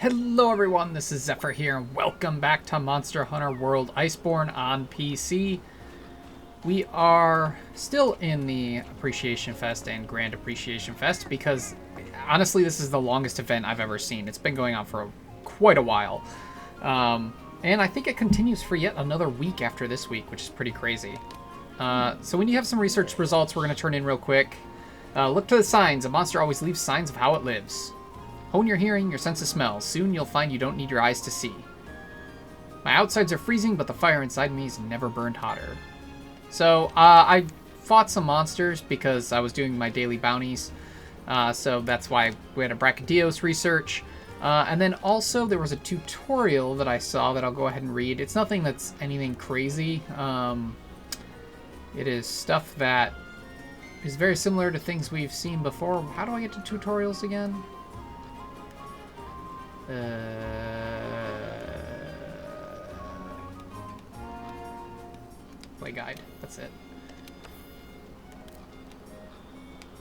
Hello everyone, this is Xephyr here, and welcome back to Monster Hunter World Iceborne on PC. We are still in the Appreciation Fest and Grand Appreciation Fest because, honestly, this is the longest event I've ever seen. It's been going on for quite a while. And I think it continues for yet another week after this week, which is pretty crazy. So when you have some research results, we're going to turn in real quick. Look to the signs. A monster always leaves signs of how it lives. Hone your hearing, your sense of smell. Soon you'll find you don't need your eyes to see. My outsides are freezing, but the fire inside me is never burned hotter. So, I fought some monsters because I was doing my daily bounties. So that's why we had a Brachydios research. And then also there was a tutorial that I saw that I'll go ahead and read. It's nothing that's anything crazy. It is stuff that is very similar to things we've seen before. How do I get to tutorials again? Play guide. That's it.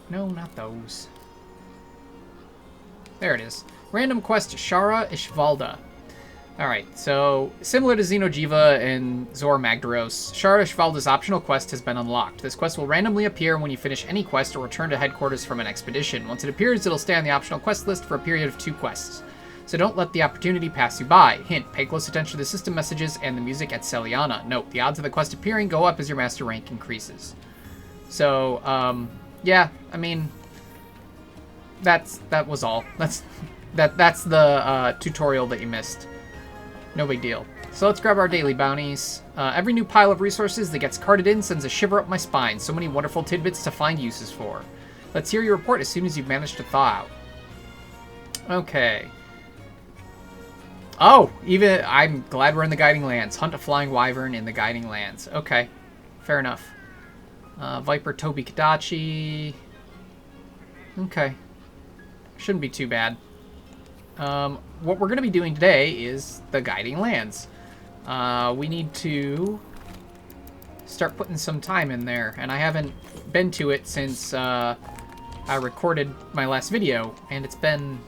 No, not those. There it is. Random quest Shara Ishvalda. Alright, so similar to Xenojiva and Zor Magdaros, Shara Ishvalda's optional quest has been unlocked. This quest will randomly appear when you finish any quest or return to headquarters from an expedition. Once it appears, it'll stay on the optional quest list for a period of 2 quests. So don't let the opportunity pass you by. Hint, pay close attention to the system messages and the music at Celiana. Note, the odds of the quest appearing go up as your master rank increases. So, yeah, I mean, that was all. That's the tutorial that you missed. No big deal. So let's grab our daily bounties. Every new pile of resources that gets carted in sends a shiver up my spine. So many wonderful tidbits to find uses for. Let's hear your report as soon as you've managed to thaw out. Okay. Oh, I'm glad we're in the Guiding Lands. Hunt a flying wyvern in the Guiding Lands. Okay, fair enough. Viper Tobi Kadachi. Okay, shouldn't be too bad. What we're going to be doing today is the Guiding Lands. We need to start putting some time in there, and I haven't been to it since I recorded my last video, and it's been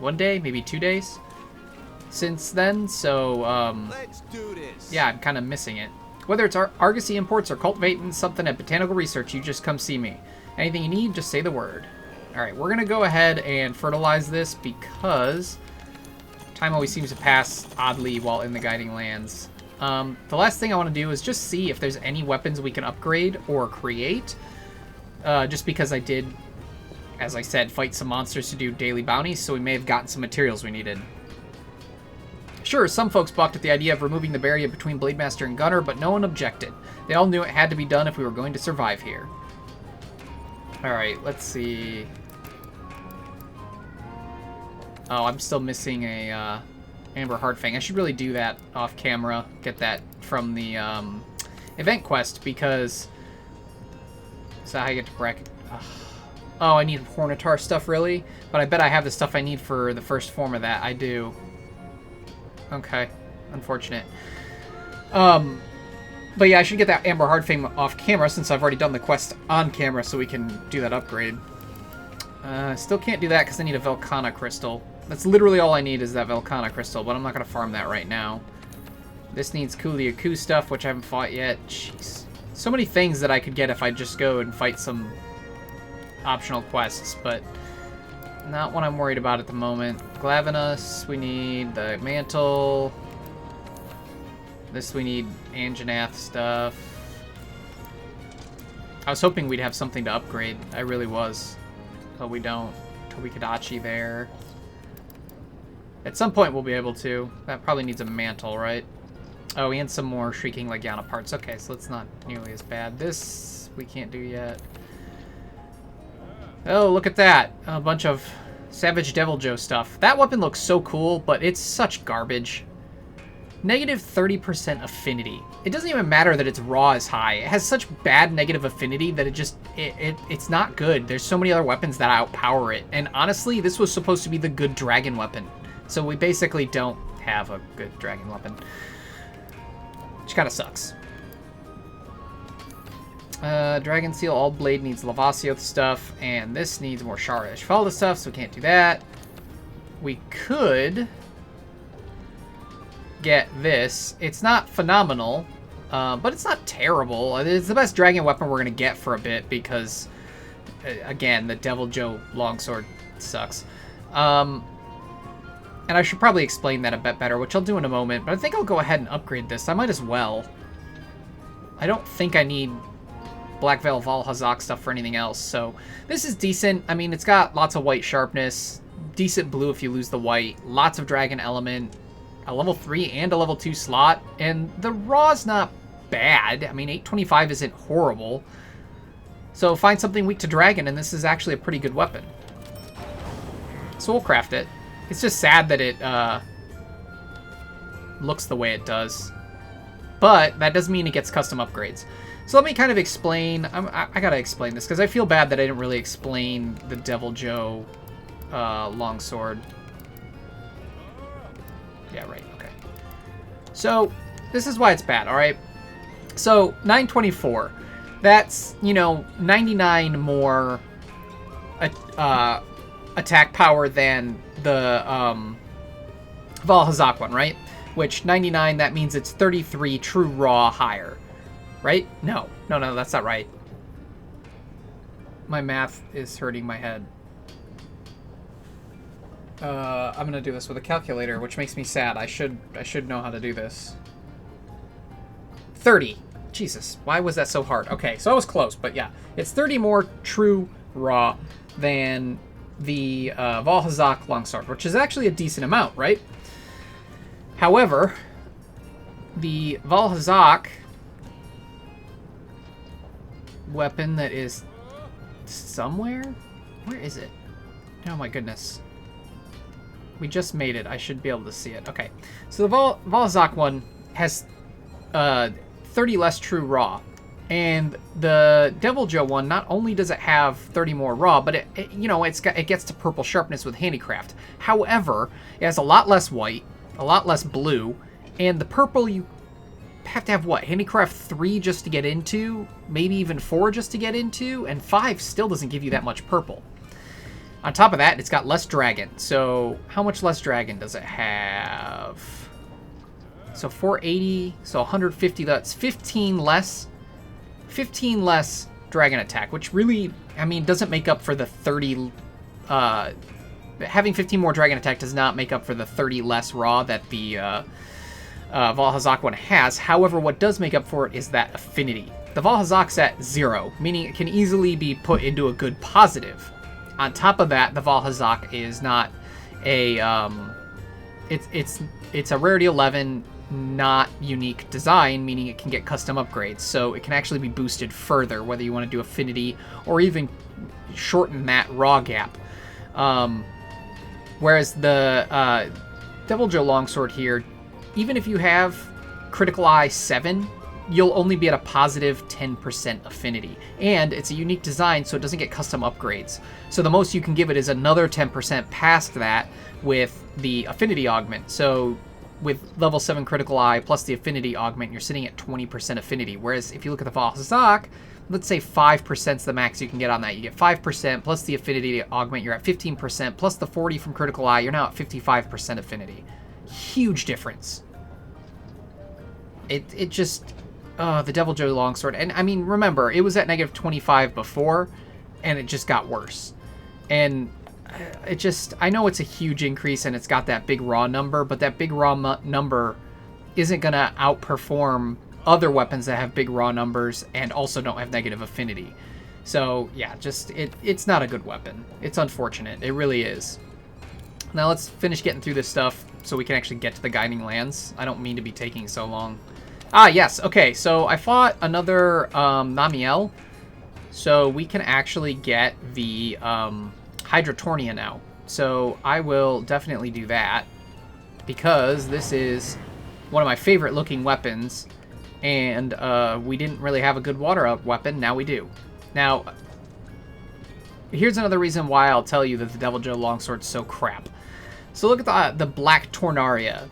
1 day, maybe 2 days since then, so Let's do this. yeah, I'm kind of missing it. Whether it's Argosy imports or cultivating something at Botanical Research, you just come see me. Anything you need, just say the word. Alright, we're going to go ahead and fertilize this because time always seems to pass oddly while in the Guiding Lands. The last thing I want to do is just see if there's any weapons we can upgrade or create. Just because I did, as I said, fight some monsters to do daily bounties, so we may have gotten some materials we needed. Sure, some folks balked at the idea of removing the barrier between Blademaster and Gunner, but no one objected. They all knew it had to be done if we were going to survive here. Alright, let's see. Oh, I'm still missing a Amber Heartfang. I should really do that off camera. Get that from the event quest, because... Is that how you get to bracket? Oh, I need Hornitar stuff, really? But I bet I have the stuff I need for the first form of that. I do. Okay. Unfortunate. But yeah, I should get that Amber Heartfang off camera since I've already done the quest on camera, so we can do that upgrade. Still can't do that because I need a Velkhana crystal. That's literally all I need is that Velkhana crystal, but I'm not going to farm that right now. This needs Kuliaku stuff, which I haven't fought yet. Jeez. So many things that I could get if I just go and fight some optional quests, but not what I'm worried about at the moment. Glavenus, we need the mantle. This we need Anjanath stuff. I was hoping we'd have something to upgrade. I really was. But we don't. Tobi Kadachi there. At some point we'll be able to. That probably needs a mantle, right? Oh, and some more Shrieking Legiana parts. Okay, so it's not nearly as bad. This we can't do yet. Oh, look at that. A bunch of Savage Devil Joe stuff. That weapon looks so cool, but it's such garbage. Negative 30% affinity. It doesn't even matter that its raw is high. It has such bad negative affinity that it's not good. There's so many other weapons that outpower it. And honestly, this was supposed to be the good dragon weapon. So we basically don't have a good dragon weapon. Which kind of sucks. Dragon Seal All Blade needs Lavasioth stuff, and this needs more Shara Ishvalda stuff, so we can't do that. we could get this. It's not phenomenal, but it's not terrible. It's the best dragon weapon we're going to get for a bit because, again, the Devil Joe longsword sucks. And I should probably explain that a bit better, which I'll do in a moment, but I think I'll go ahead and upgrade this. I might as well. I don't think I need Black Veil Valhazak stuff for anything else, so this is decent. I mean, it's got lots of white sharpness, decent blue if you lose the white, lots of dragon element, a level 3 and a level 2 slot, and the raw's not bad. I mean, 825 isn't horrible. So find something weak to dragon, and this is actually a pretty good weapon. So we'll craft it. It's just sad that it looks the way it does. But that doesn't mean it gets custom upgrades. So let me kind of explain. I gotta explain this because I feel bad that I didn't really explain the Devil Joe longsword. Yeah, right. Okay. So this is why it's bad. All right. So 924. That's, you know, 99 more attack power than the Valhazak one, right? Which 99, that means it's 33 true raw higher, right? No, that's not right. My math is hurting my head. I'm gonna do this with a calculator, which makes me sad. I should know how to do this. 30. Jesus, why was that so hard? Okay, so I was close, but yeah. It's 30 more true raw than the Valhazak longsword, which is actually a decent amount, right? However, the Valhazak weapon that is somewhere? Where is it? Oh my goodness. We just made it. I should be able to see it. Okay. So the Valhazak one has 30 less true raw. And the Devil Joe one, not only does it have 30 more raw, but it gets to purple sharpness with handicraft. However, it has a lot less white, a lot less blue, and the purple you have to have what? Handicraft 3 just to get into, maybe even 4 just to get into, and 5 still doesn't give you that much purple. On top of that, it's got less dragon. So how much less dragon does it have? So 480, so 150, that's 15 less dragon attack, which really, I mean, doesn't make up for the 30, having 15 more dragon attack does not make up for the 30 less raw that the Valhazak one has. However, what does make up for it is that affinity. The Valhazak's at 0, meaning it can easily be put into a good positive. On top of that, the Valhazak is not a, it's a rarity 11, not unique design, meaning it can get custom upgrades. So it can actually be boosted further, whether you want to do affinity or even shorten that raw gap. Whereas the Devil Joe longsword here, even if you have critical eye 7, you'll only be at a positive 10% affinity. And it's a unique design, so it doesn't get custom upgrades. So the most you can give it is another 10% past that with the affinity augment. So with level 7 critical eye plus the affinity augment, you're sitting at 20% affinity. Whereas if you look at the Valhazak, let's say 5% is the max you can get on that. You get 5% plus the affinity augment, you're at 15%, plus the 40 from critical eye, you're now at 55% affinity. Huge difference. It just, the Devil Joe longsword, and I mean, remember, it was at negative 25 before, and it just got worse. And it just, I know it's a huge increase and it's got that big raw number, but that big raw number isn't going to outperform other weapons that have big raw numbers and also don't have negative affinity. So yeah, just, it's not a good weapon. It's unfortunate. It really is. Now let's finish getting through this stuff so we can actually get to the Guiding Lands. I don't mean to be taking so long. Ah, yes. Okay, so I fought another Namiel, so we can actually get the Hydratornia now. So I will definitely do that because this is one of my favorite looking weapons, and we didn't really have a good water up weapon. Now we do. Now, here's another reason why I'll tell you that the Devil Joe longsword's so crap. So look at the Black Tornaria.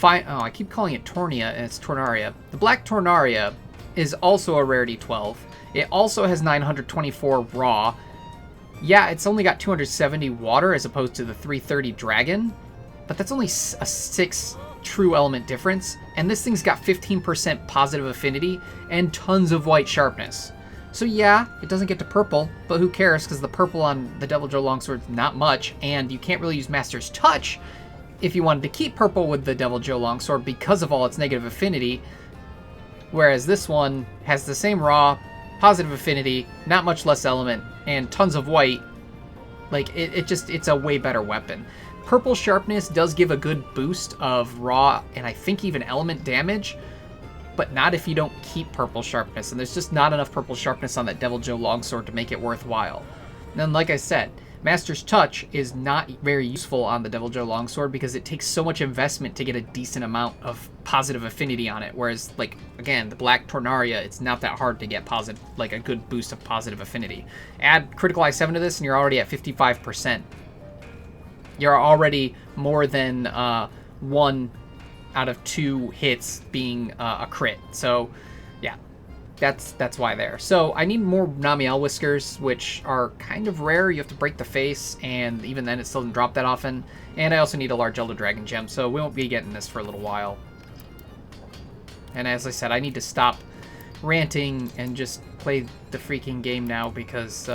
I keep calling it Tornia, and it's Tornaria. The Black Tornaria is also a rarity 12. It also has 924 raw, Yeah, it's only got 270 water as opposed to the 330 dragon, but that's only a 6 true element difference, and this thing's got 15% positive affinity and tons of white sharpness. So yeah, it doesn't get to purple, but who cares, because the purple on the Devil Joe Longsword's not much, and you can't really use Master's Touch if you wanted to keep purple with the Devil Joe Longsword because of all its negative affinity, whereas this one has the same raw, positive affinity, not much less element, and tons of white. Like, it's a way better weapon. Purple sharpness does give a good boost of raw and I think even element damage, but not if you don't keep purple sharpness, and there's just not enough purple sharpness on that Devil Joe Longsword to make it worthwhile. And then, like I said, Master's Touch is not very useful on the Devil Joe Longsword because it takes so much investment to get a decent amount of positive affinity on it, whereas, like, again, the Black Tornaria, it's not that hard to get positive, like a good boost of positive affinity. Add Critical Eye 7 to this and you're already at 55%. You're already more than 1 out of 2 hits being a crit. So, yeah, that's why there. So I need more Namiel Whiskers, which are kind of rare. You have to break the face, and even then it still doesn't drop that often. And I also need a large Elder Dragon Gem, so we won't be getting this for a little while. And as I said, I need to stop ranting and just play the freaking game now because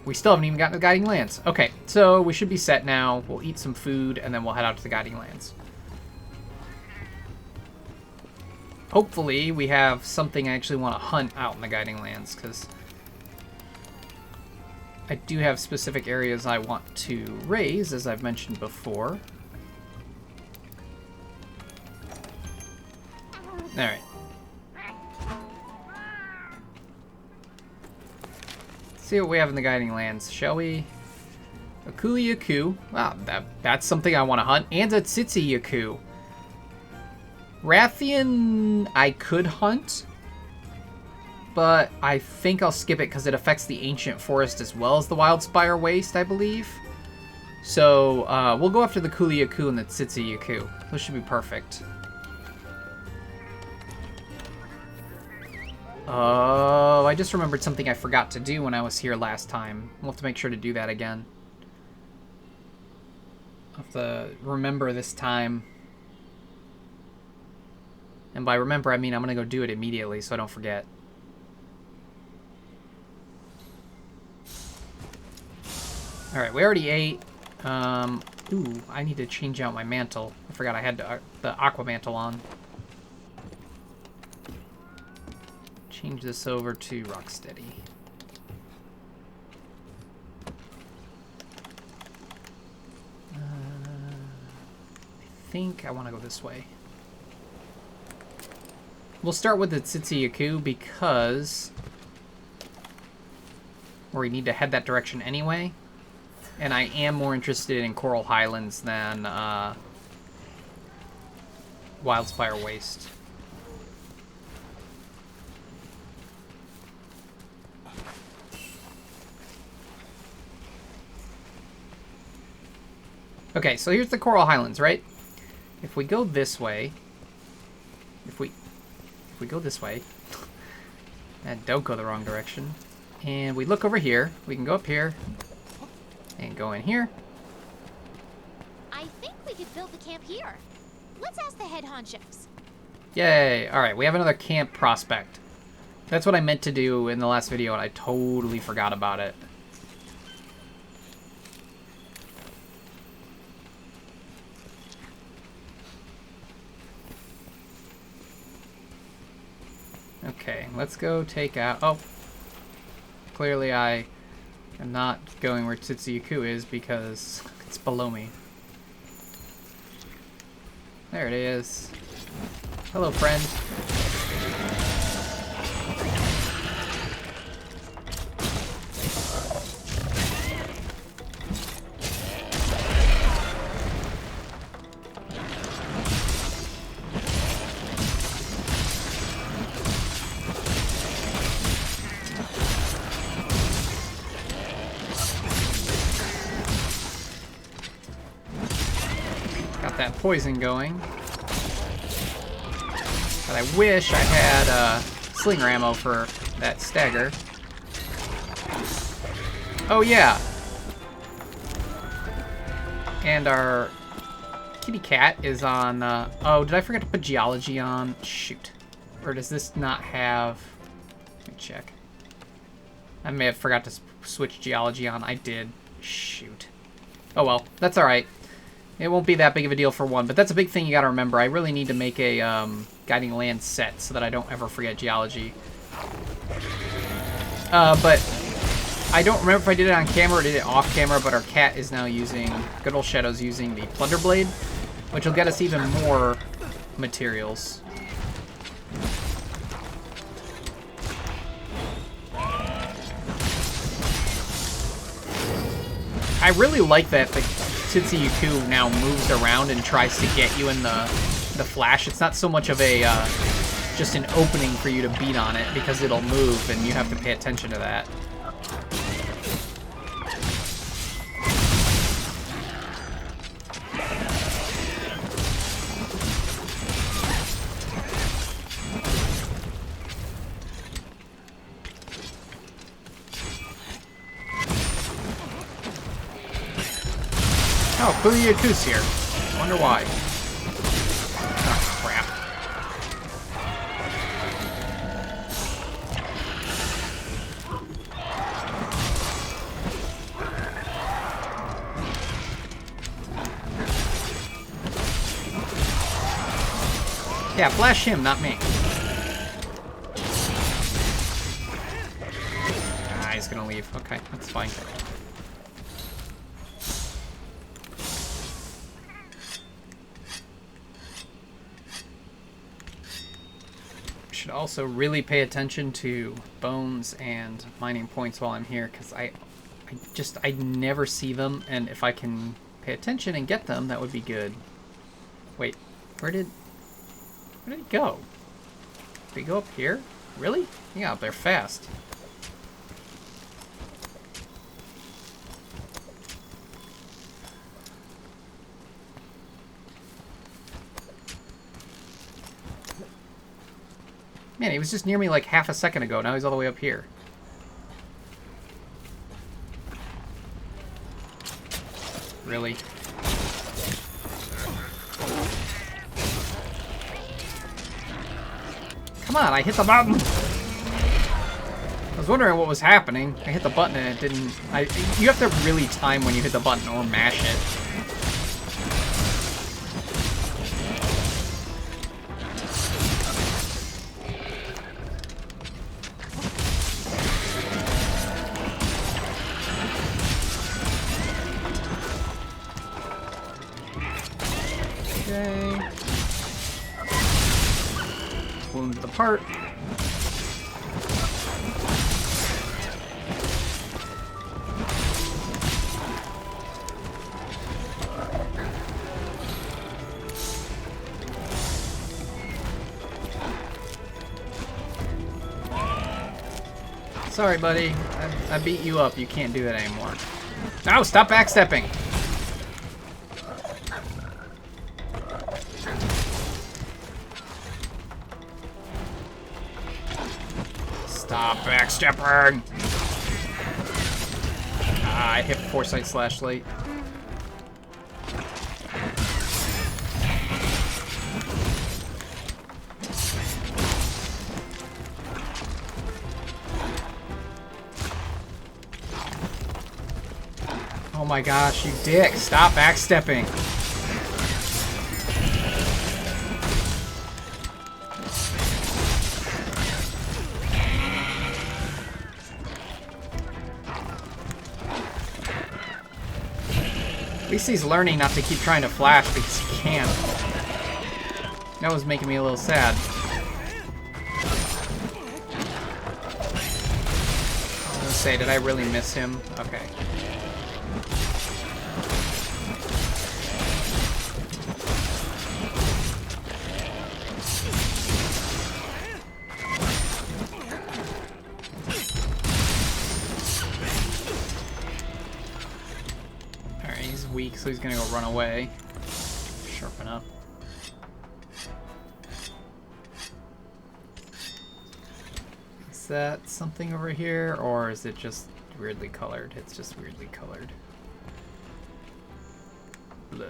we still haven't even gotten to the Guiding Lands. Okay, so we should be set now. We'll eat some food, and then we'll head out to the Guiding Lands. Hopefully, we have something I actually want to hunt out in the Guiding Lands, because I do have specific areas I want to raise, as I've mentioned before. Alright. See what we have in the Guiding Lands, shall we? A Kuliyaku. Wow, that's something I want to hunt. And a Tsitsiyaku. Rathian I could hunt, but I think I'll skip it because it affects the Ancient Forest as well as the Wildspire Waste, I believe. So we'll go after the Kuliyaku and the Tsitsiyaku. Those should be perfect. Oh, I just remembered something I forgot to do when I was here last time. We'll have to make sure to do that again. I'll have to remember this time. And by remember, I mean I'm going to go do it immediately so I don't forget. Alright, we already ate. Ooh, I need to change out my mantle. I forgot I had the aqua mantle on. Change this over to Rocksteady. I think I want to go this way. We'll start with the Tsitsiyaku because we need to head that direction anyway. And I am more interested in Coral Highlands than Wildspire Waste. Okay, so here's the Coral Highlands, right? If we go this way, if we go this way, and don't go the wrong direction, and we look over here, we can go up here, and go in here. I think we could build the camp here. Let's ask the head honchos. Yay! Alright, we have another camp prospect. That's what I meant to do in the last video, and I totally forgot about it. Okay, let's go take out... Oh. Clearly I am not going where Tsitsiyaku is because it's below me. There it is. Hello, friend. That poison going. But I wish I had slinger ammo for that stagger. Oh, yeah. And our kitty cat is on... oh, did I forget to put geology on? Shoot. Or does this not have... Let me check. I may have forgot to switch geology on. I did. Shoot. Oh, well. That's alright. It won't be that big of a deal for one, but that's a big thing you gotta remember. I really need to make a guiding land set so that I don't ever forget geology. But I don't remember if I did it on camera or did it off camera, but our cat is now using, good old Shadow's using the Plunder Blade, which will get us even more materials. I really like that the Yuko now moves around and tries to get you in the flash. It's not so much of a just an opening for you to beat on it, because it'll move and you have to pay attention to that. Oh, clearly Yuko's here. Wonder why. Oh, crap. Yeah, flash him, not me. Ah, he's gonna leave. Okay, that's fine. Should also really pay attention to bones and mining points while I'm here, because I never see them, and if I can pay attention and get them, that would be good. Wait, where did he go? Did he go up here? Really? He got up there fast. Man, he was just near me like half a second ago. Now he's all the way up here. Really? Come on, I hit the button! I was wondering what was happening. I hit the button and it didn't... you have to really time when you hit the button or mash it. Okay. Wound the part. Sorry, buddy. I beat you up. You can't do that anymore. No, stop backstepping. Stop backstepping! Ah, I hit Foresight slash late. Oh my gosh, you dick! Stop backstepping! At least he's learning not to keep trying to flash because he can't. That was making me a little sad. I was gonna say, did I really miss him? Okay. Weak, so he's gonna go run away. Sharpen up. Is that something over here, or is it just weirdly colored. It's just weirdly colored. Blah.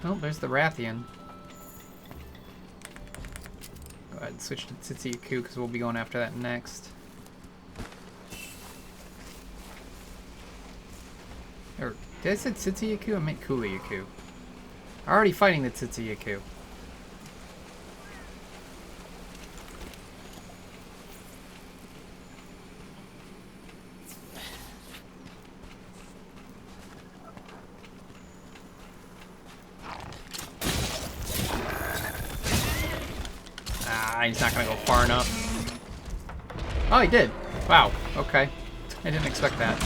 Oh, there's the Rathian. Go ahead and switch to Tsitsiyaku because we'll be going after that next. Or, did I say Tsitsiyaku? I meant Kuliyaku. Already fighting the Tsitsiyaku. He's not gonna go far enough. Oh, he did. Wow. Okay. I didn't expect that.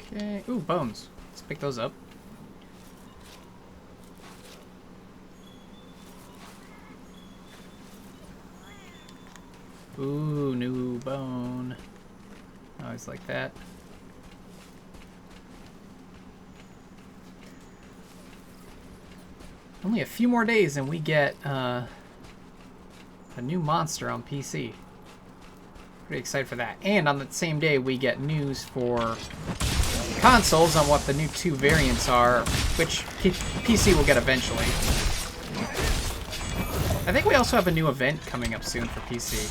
Okay. Ooh, bones. Let's pick those up. Ooh, new bone. Always like that. Only a few more days and we get a new monster on PC. Pretty excited for that. And on the same day we get news for consoles on what the new 2 variants are, which PC will get eventually. I think we also have a new event coming up soon for PC.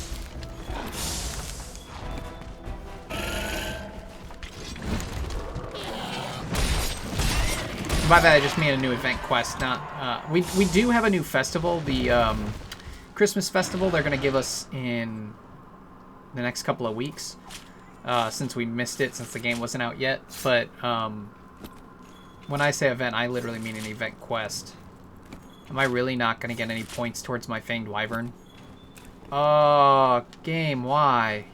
By that I just mean a new event quest, not... we do have a new festival, the Christmas festival they're going to give us in the next couple of weeks. Since we missed it, since the game wasn't out yet. But when I say event, I literally mean an event quest. Am I really not going to get any points towards my Fanged Wyvern? Oh, game, why?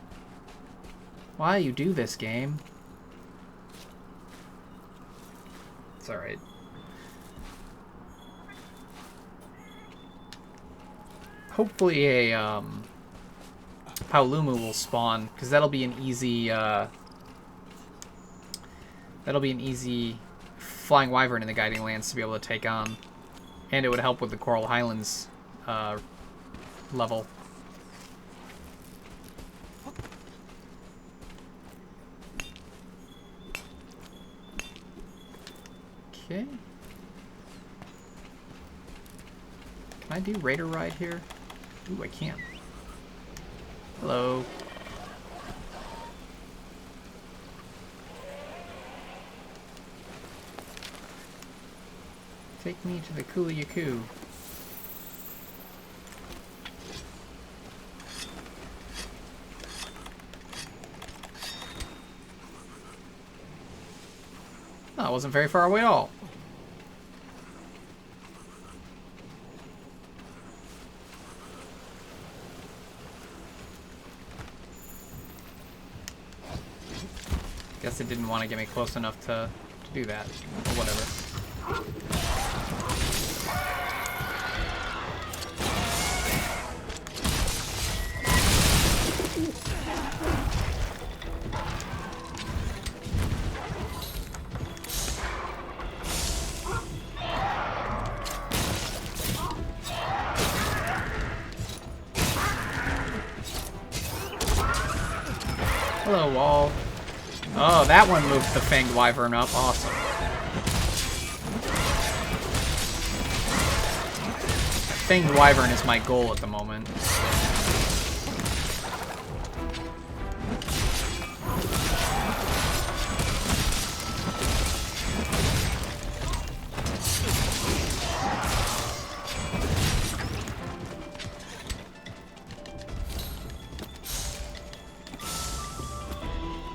Why you do this, game? It's alright. Hopefully a Paolumu will spawn, because that'll be an easy flying wyvern in the Guiding Lands to be able to take on, and it would help with the Coral Highlands level. Okay. Can I do Raider Ride here? Ooh, I can. Hello. Take me to the Kuliyaku. Oh, it wasn't very far away at all. Guess it didn't want to get me close enough to do that, or whatever. Hello, wall. Oh, that one moved the Fanged Wyvern up. Awesome. Fanged Wyvern is my goal at the moment.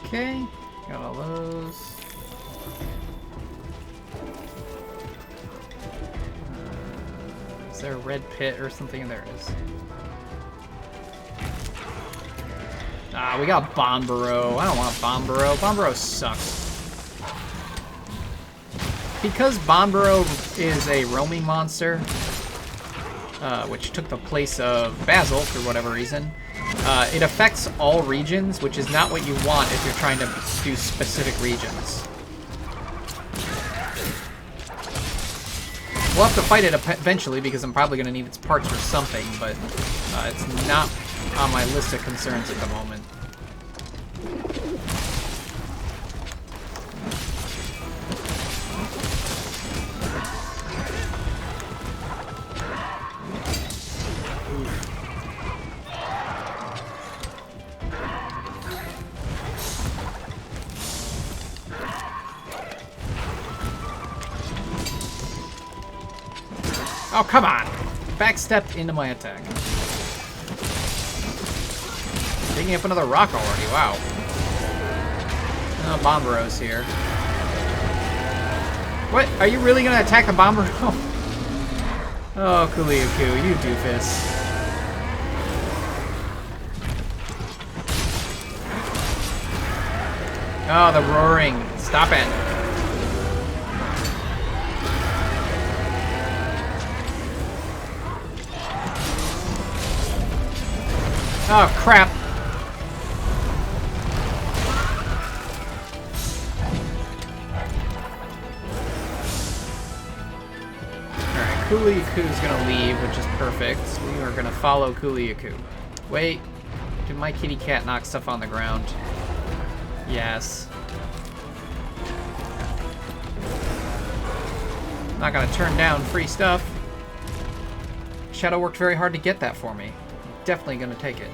Okay, got all those. there a red pit or something? There it is. Ah, we got Bomburo. I don't want Bomburo. Bomburo sucks. Because Bomburo is a roaming monster, which took the place of Basil for whatever reason, it affects all regions, which is not what you want if you're trying to do specific regions. We'll have to fight it eventually because I'm probably going to need its parts for something, but it's not on my list of concerns at the moment. Oh, come on! Backstepped into my attack. Digging up another rock already, wow. Oh, Bombero's here. What? Are you really gonna attack the Bombero? Oh, Kuliaku, you doofus. Oh, the roaring. Stop it. Oh, crap. Alright, Kuliaku's gonna leave, which is perfect. We are gonna follow Kuliaku. Wait, did my kitty cat knock stuff on the ground? Yes. Not gonna turn down free stuff. Shadow worked very hard to get that for me. Definitely gonna take it.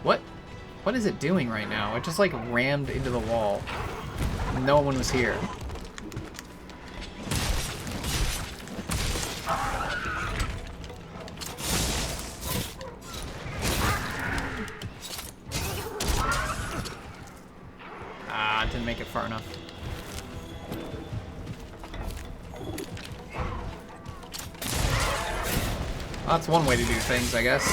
What? What is it doing right now? It just like rammed into the wall. No one was here. Ah, didn't make it far enough. Well, that's one way to do things, I guess.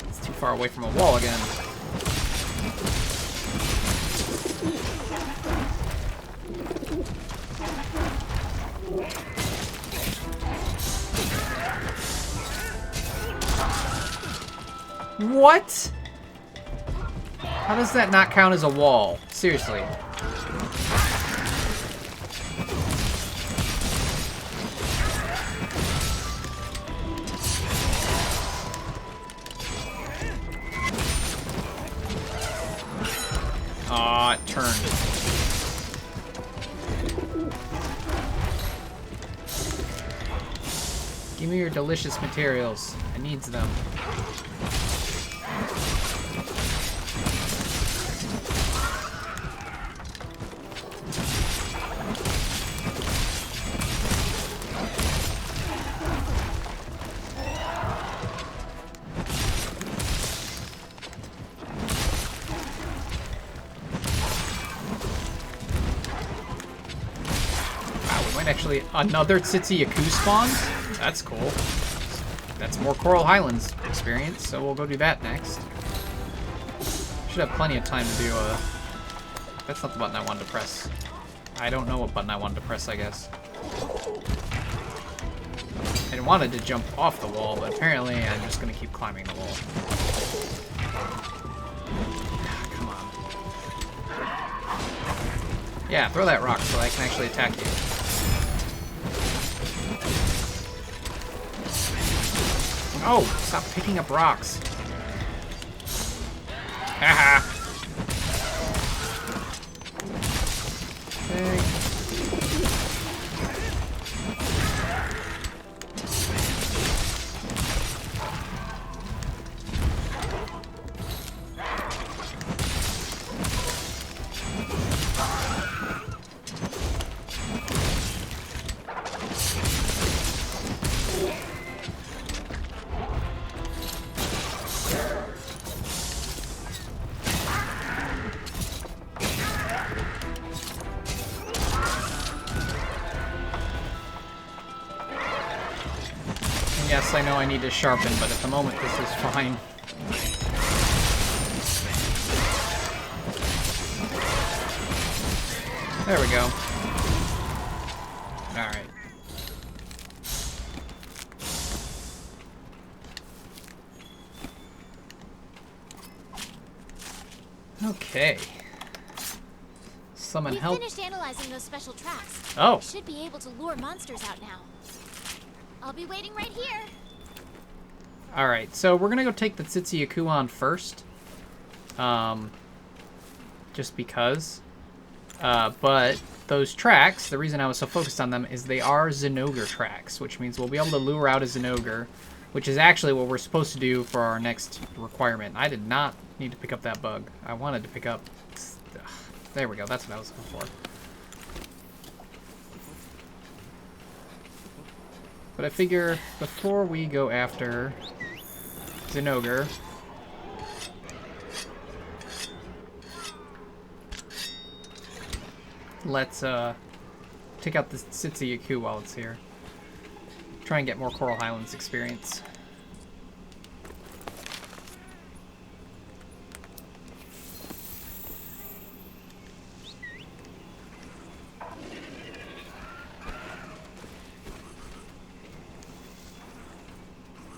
It's too far away from a wall again. What? How does that not count as a wall? Seriously. Aw, it turned. Give me your delicious materials. I needs them. Actually, another Tsitsi-Yaku spawns? That's cool. That's more Coral Highlands experience, so we'll go do that next. Should have plenty of time to do That's not the button I wanted to press. I don't know what button I wanted to press, I guess. I wanted to jump off the wall, but apparently I'm just gonna keep climbing the wall. Come on. Yeah, throw that rock so I can actually attack you. Oh, stop picking up rocks. Haha. Okay. Yes, I know I need to sharpen, but at the moment this is fine. There we go. Alright. Okay. Summon We've help. finished analyzing those special tracks. Oh. We should be able to lure monsters out now. I'll be waiting right here. Alright, so we're gonna go take the Tsitsi-Yaku on first. Just because. But those tracks, the reason I was so focused on them is they are Zinogre tracks, which means we'll be able to lure out a Zinogre, which is actually what we're supposed to do for our next requirement. I did not need to pick up that bug. I wanted to pick up... Ugh, there we go, that's what I was looking for. But I figure before we go after Zinogre, let's take out the Tsitsi-Yaku while it's here. Try and get more Coral Highlands experience.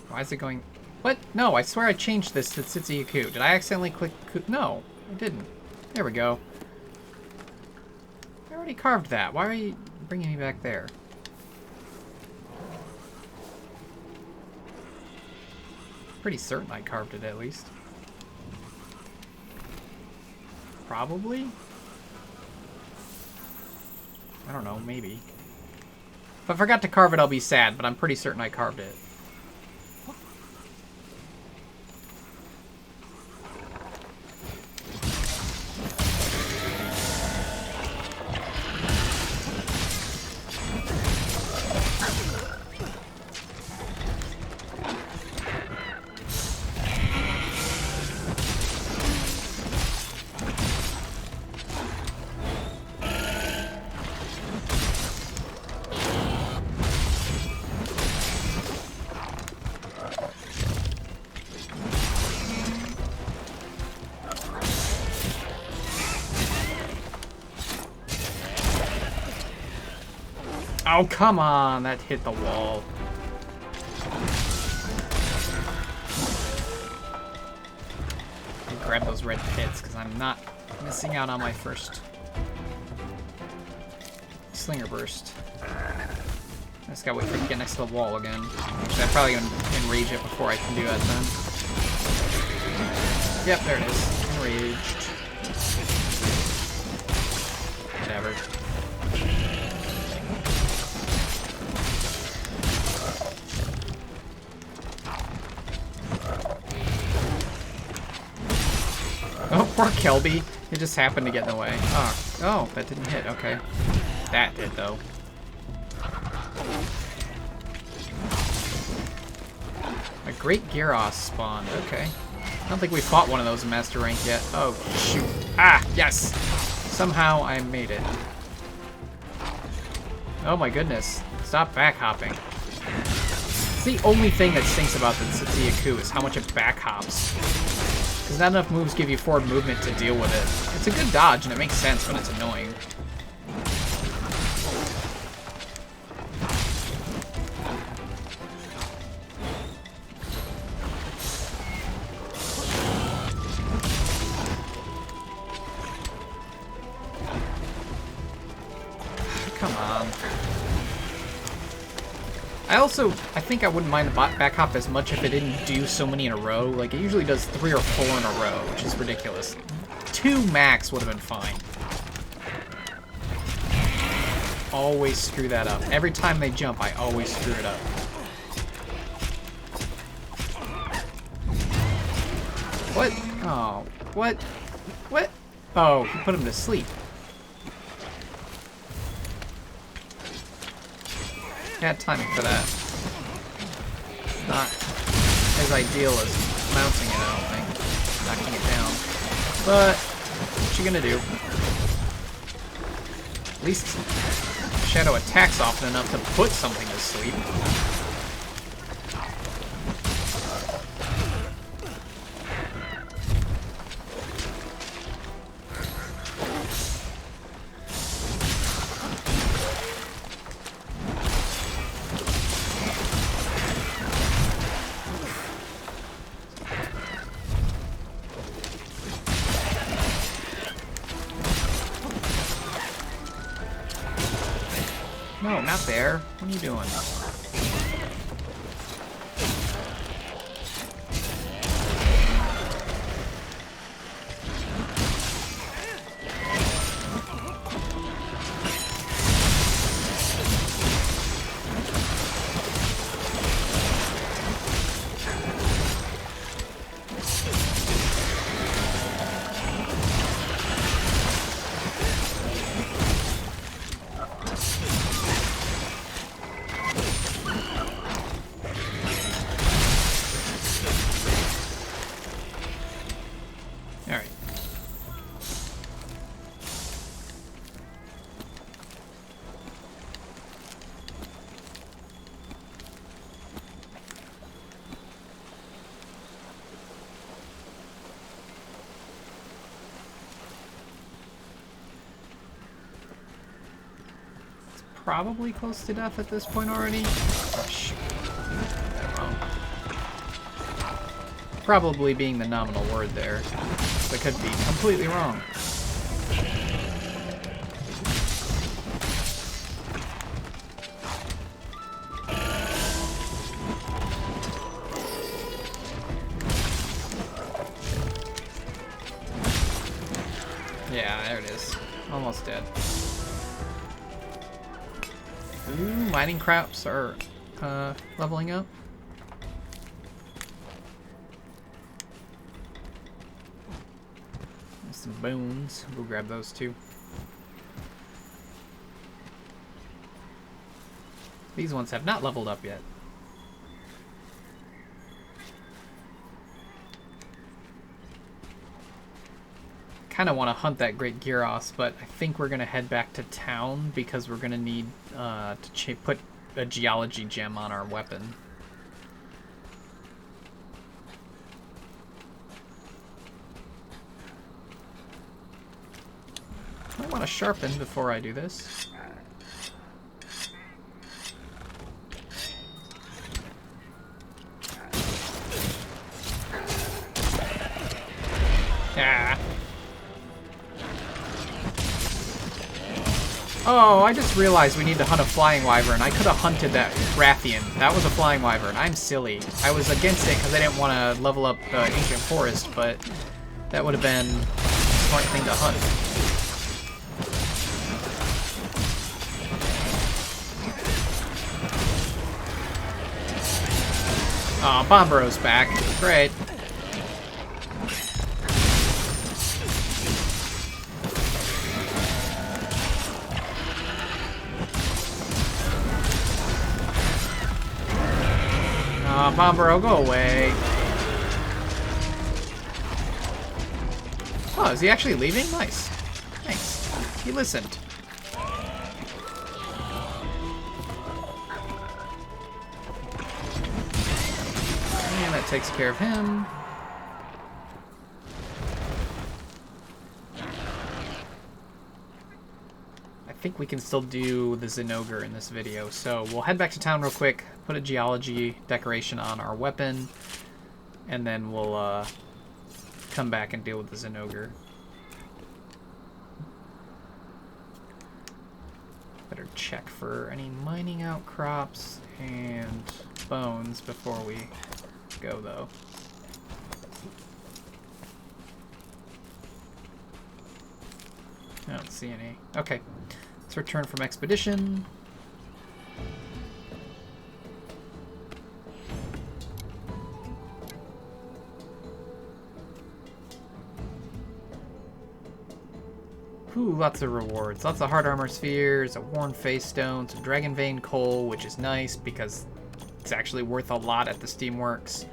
Why is it going... What? No, I swear I changed this to Tsitsi-Yaku. Did I accidentally click... No, I didn't. There we go. I already carved that. Why are you bringing me back there? Pretty certain I carved it, at least. Probably? I don't know, maybe. If I forgot to carve it, I'll be sad, but I'm pretty certain I carved it. Oh, come on! That hit the wall. Grab those red pits, because I'm not missing out on my first Slinger Burst. I just gotta wait for it to get next to the wall again. Actually, I'm probably gonna enrage it before I can do that then. Yep, there it is. Enraged. Whatever. Oh, poor Kelby. It just happened to get in the way. Oh, that didn't hit. Okay. That did, though. A Great Gyros spawned. Okay. I don't think we fought one of those in Master Rank yet. Oh, shoot. Ah, yes! Somehow I made it. Oh my goodness. Stop back hopping. It's the only thing that stinks about the Tsitsi-Yaku is how much it back hops. Because not enough moves give you forward movement to deal with it. It's a good dodge, and it makes sense, but it's annoying. Come on. I think I wouldn't mind the back hop as much if it didn't do so many in a row. Like, it usually does 3 or 4 in a row, which is ridiculous. 2 max would have been fine. Always screw that up. Every time they jump, I always screw it up. What? Oh, what? What? Oh, he put him to sleep. Had timing for that. Not as ideal as mounting it, I don't think. Knocking it down. But, what you gonna do? At least Shadow attacks often enough to put something to sleep. not there. What are you doing? Probably close to death at this point already. Oh, shoot. Wrong. Probably being the nominal word there. But could be completely wrong. Yeah, there it is. Almost dead. Ooh, mining crops are leveling up. There's some bones. We'll grab those too. These ones have not leveled up yet. Kind of want to hunt that Great Gyros, but I think we're going to head back to town because we're going to need to put a geology gem on our weapon. I want to sharpen before I do this. Yeah. Oh, I just realized we need to hunt a flying wyvern. I could have hunted that Rathian. That was a flying wyvern. I'm silly. I was against it because I didn't want to level up the ancient forest, but that would have been a smart thing to hunt. Oh, Bombero's back. Great. Bombero, go away. Oh, is he actually leaving? Nice. Nice. He listened. And that takes care of him. I think we can still do the Zinogre in this video, so we'll head back to town real quick, put a geology decoration on our weapon, and then we'll come back and deal with the Zinogre. Better check for any mining outcrops and bones before we go, though. I don't see any. Okay. Let's return from expedition. Ooh, lots of rewards. Lots of hard armor spheres, a worn face stone, some dragon vein coal, which is nice because it's actually worth a lot at the Steamworks.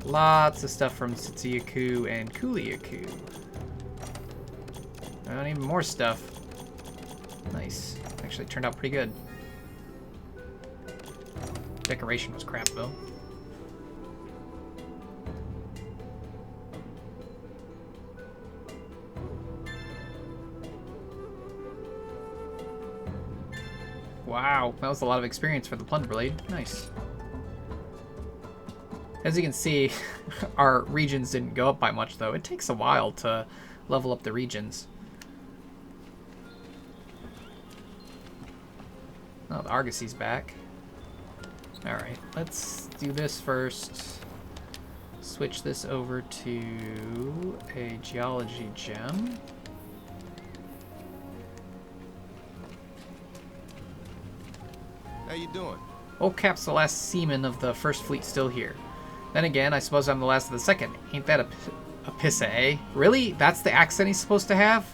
Lots of stuff from Tsuyaku and Kuliaku. And even more stuff. Nice. Actually turned out pretty good. Decoration was crap, though. Wow, that was a lot of experience for the Plunder Blade. Nice. As you can see, our regions didn't go up by much, though. It takes a while to level up the regions. Oh, the Argosy's back. Alright, let's do this first. Switch this over to a geology gem. How you doing? Old Cap's the last seaman of the first fleet still here. Then again, I suppose I'm the last of the second. Ain't that a pissa, eh? Really? That's the accent he's supposed to have?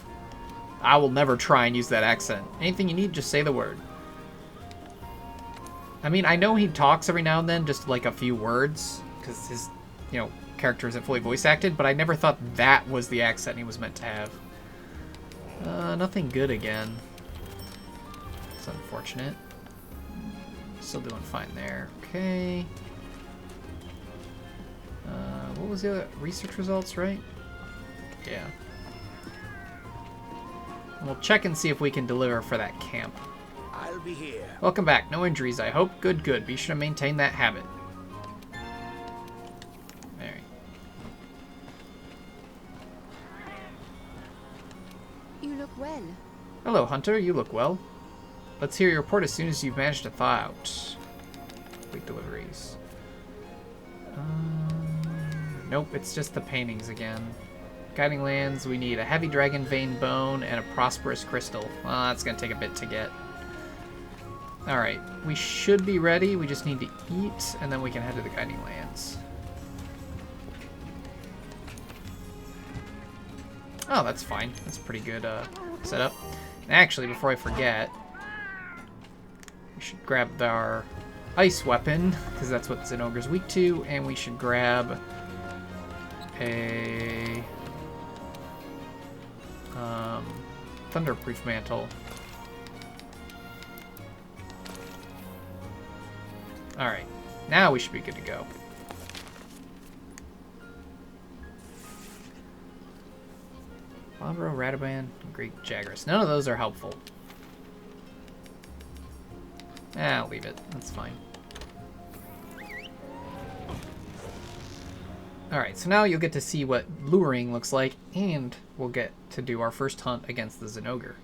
I will never try and use that accent. Anything you need, just say the word. I mean, I know he talks every now and then, just like a few words, because his, character isn't fully voice acted, but I never thought that was the accent he was meant to have. Nothing good again. It's unfortunate. Still doing fine there. Okay. What was the other? Research results, right? Yeah. And we'll check and see if we can deliver for that camp. I'll be here. Welcome back. No injuries, I hope. Good, good. Be sure to maintain that habit. There. You look well. Hello, Hunter. You look well. Let's hear your report as soon as you've managed to thaw out. Complete deliveries. Nope, it's just the paintings again. Guiding lands, we need a heavy dragon vein bone and a prosperous crystal. Well, that's going to take a bit to get. Alright, we should be ready. We just need to eat, and then we can head to the guiding lands. Oh, that's fine. That's a pretty good setup. And actually, before I forget, we should grab our ice weapon, because that's what Zinogre's weak to, and we should grab a thunderproof mantle. Alright, now we should be good to go. Bombro, Radaban, Great Jagras. None of those are helpful. I'll leave it. That's fine. Alright, so now you'll get to see what luring looks like, and we'll get to do our first hunt against the Zinogre.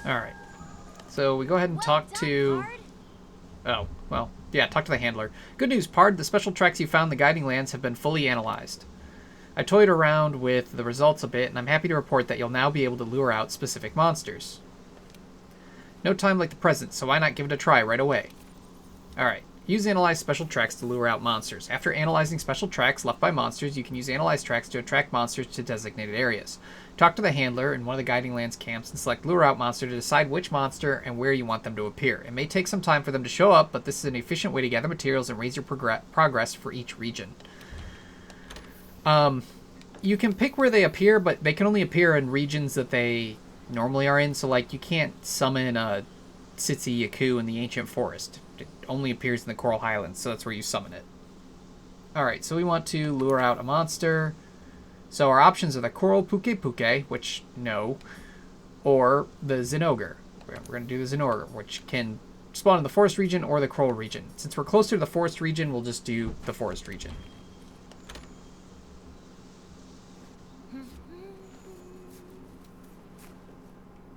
Alright. So we go ahead and talk to... Oh, well, yeah, talk to the handler. Good news, Pard. The special tracks you found in the guiding lands have been fully analyzed. I toyed around with the results a bit, and I'm happy to report that you'll now be able to lure out specific monsters. No time like the present, so why not give it a try right away? Alright. Use analyze special tracks to lure out monsters. After analyzing special tracks left by monsters, you can use analyze tracks to attract monsters to designated areas. Talk to the handler in one of the Guiding Lands camps and select lure out monster to decide which monster and where you want them to appear. It may take some time for them to show up, but this is an efficient way to gather materials and raise your progress for each region. You can pick where they appear, but they can only appear in regions that they normally are in. So, like, you can't summon a Tsitsi Yaku in the Ancient Forest. It only appears in the Coral Highlands, so that's where you summon it. Alright, so we want to lure out a monster. So our options are the Coral Puke Puke, which, no, or the Zinogre. We're going to do the Zinogre, which can spawn in the Forest region or the Coral region. Since we're closer to the Forest region, we'll just do the Forest region.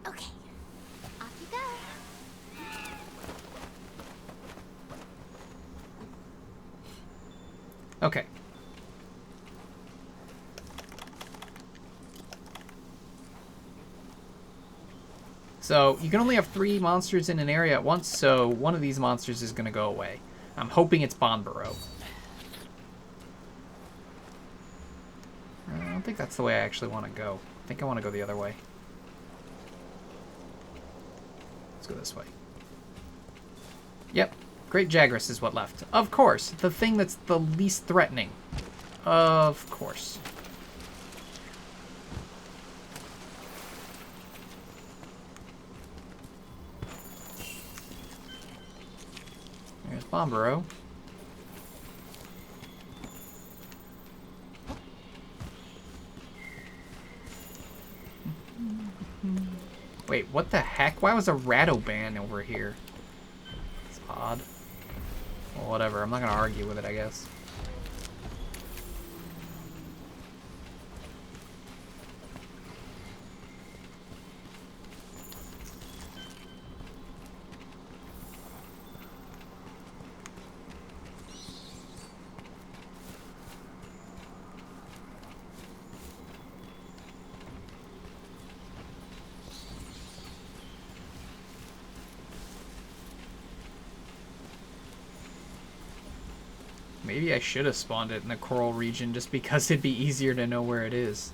Okay, off you go. Okay. So you can only have 3 monsters in an area at once, so one of these monsters is going to go away. I'm hoping it's Bonbaro. I don't think that's the way I actually want to go. I think I want to go the other way. Let's go this way. Yep, Great Jagras is what left. Of course, the thing that's the least threatening. Of course. There's Bombaro. Wait, what the heck? Why was a Radoban over here? It's odd. Well, whatever. I'm not going to argue with it, I guess. Maybe I should have spawned it in the coral region just because it'd be easier to know where it is.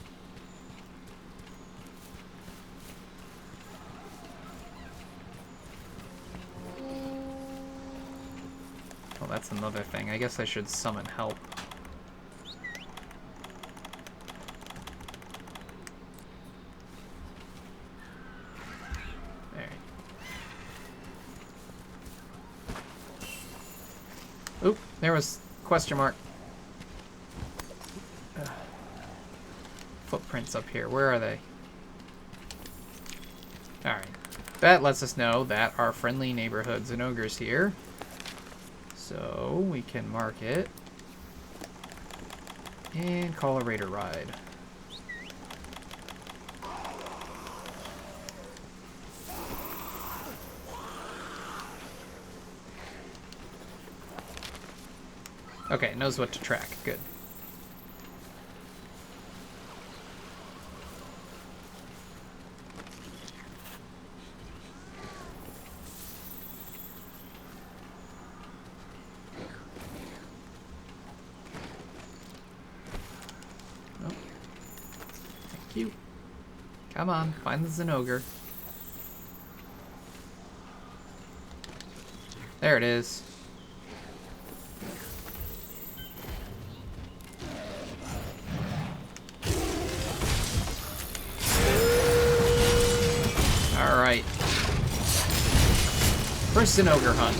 Oh, that's another thing. I guess I should summon help. Oop, there was question mark. Footprints up here. Where are they? Alright. That lets us know that our friendly neighborhood Zinogre's here. So we can mark it. And call a raider ride. Okay, knows what to track. Good. Oh. Thank you. Come on, find the Zinogre. There it is. Alright. First Zinogre hunt.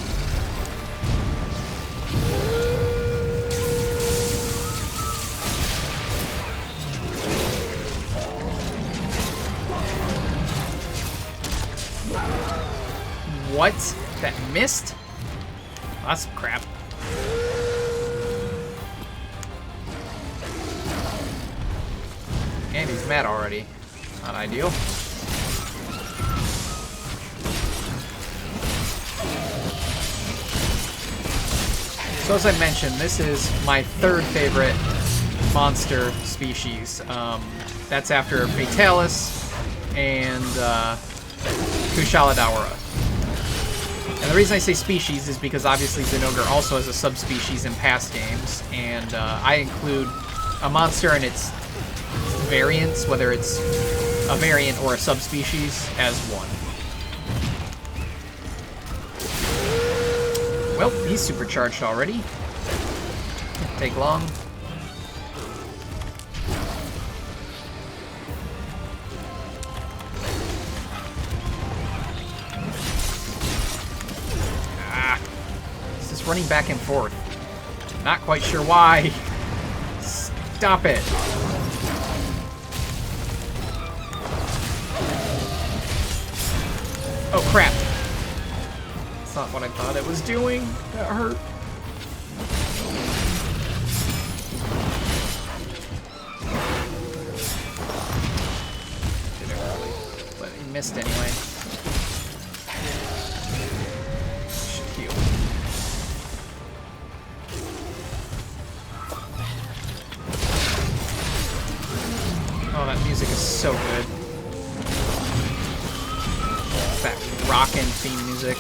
What? That missed? Oh, that's some crap. And he's mad already. Not ideal. So as I mentioned, this is my third favorite monster species. That's after Fatalis and Kushala Daora. And the reason I say species is because obviously Zinogre also has a subspecies in past games, and I include a monster and its variants, whether it's a variant or a subspecies, as one. Well, he's supercharged already. Didn't take long. This is running back and forth. Not quite sure why. Stop it. Oh, crap. That's not what I thought it was doing. That hurt. Didn't really, but he missed anyway. Should heal. Oh, that music is so good. That rockin' theme music.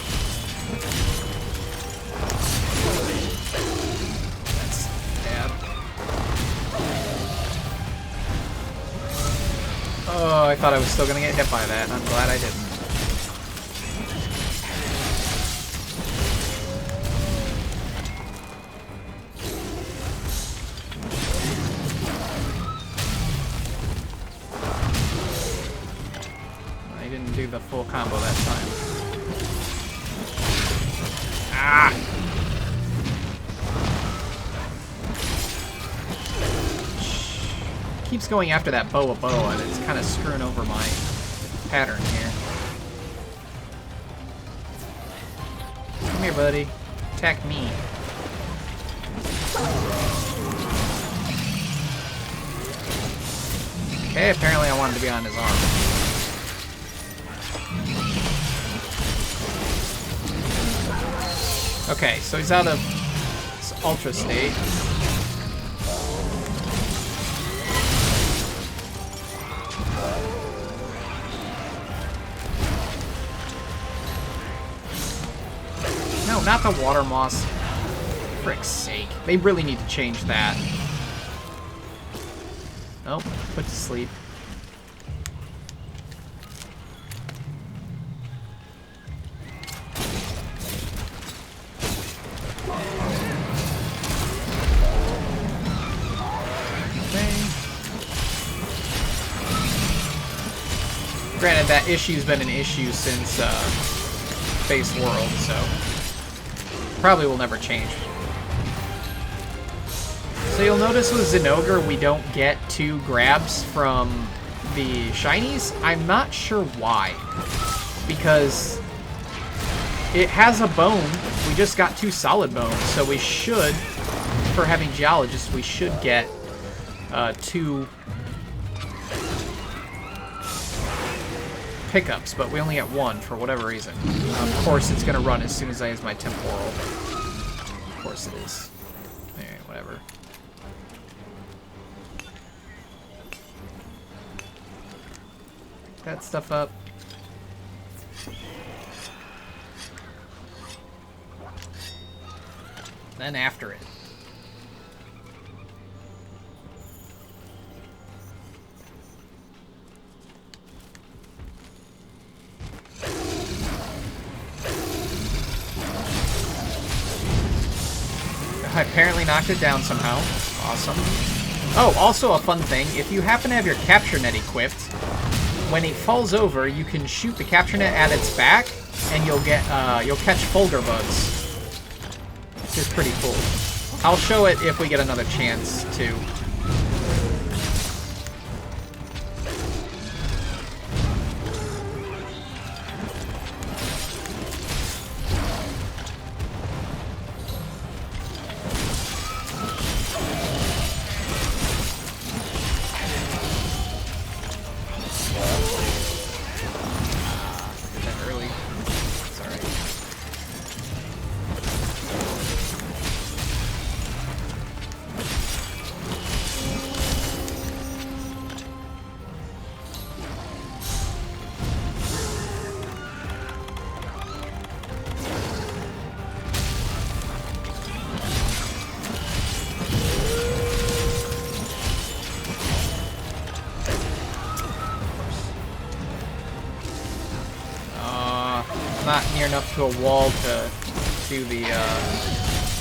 That's bad. Oh, I thought I was still gonna get hit by that, and I'm glad I didn't. I didn't do the full combo that time. Ah! Keeps going after that boa, and it's kind of screwing over my pattern here. Come here, buddy. Attack me. Okay, apparently I wanted to be on his arm. Okay, so he's out of his ultra state. No, not the water moss. frick's sake. They really need to change that. Oh, put to sleep. Granted, that issue's been an issue since Base World, so probably will never change. So you'll notice with Zinogre we don't get 2 grabs from the shinies. I'm not sure why. Because it has a bone. We just got 2 solid bones, so we should, for having Geologists, we should get 2 pickups, but we only get 1 for whatever reason. Of course, it's going to run as soon as I use my temporal. Of course it is. Alright, whatever. Pick that stuff up. Then after it. I apparently knocked it down somehow. Awesome. Oh, also a fun thing, if you happen to have your capture net equipped, when it falls over, you can shoot the capture net at its back, and you'll catch Fulgur bugs, which is pretty cool. I'll show it if we get another chance to. Not near enough to a wall to do the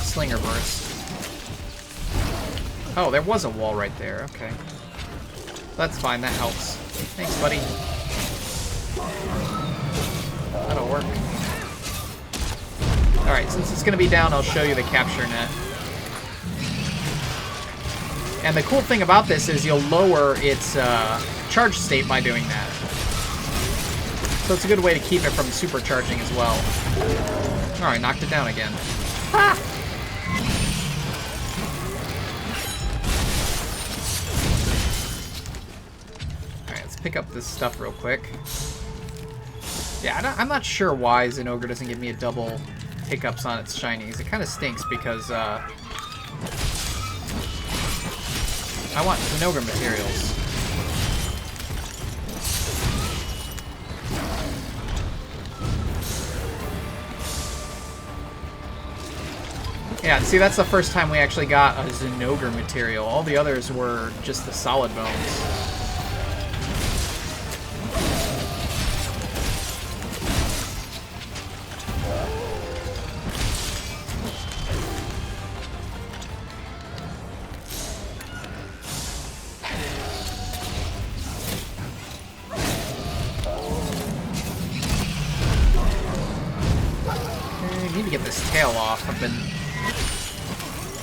slinger burst. Oh, there was a wall right there. Okay. That's fine. That helps. Thanks, buddy. That'll work. Alright, since it's going to be down, I'll show you the capture net. And the cool thing about this is you'll lower its charge state by doing that. So it's a good way to keep it from supercharging as well. Alright, knocked it down again. Ah! Alright, let's pick up this stuff real quick. Yeah, I'm not sure why Zinogre doesn't give me a double pickups on its shinies. It kind of stinks because I want Zinogre materials. Yeah, see, that's the first time we actually got a Zinogre material. All the others were just the solid bones. I need to get this tail off. I've been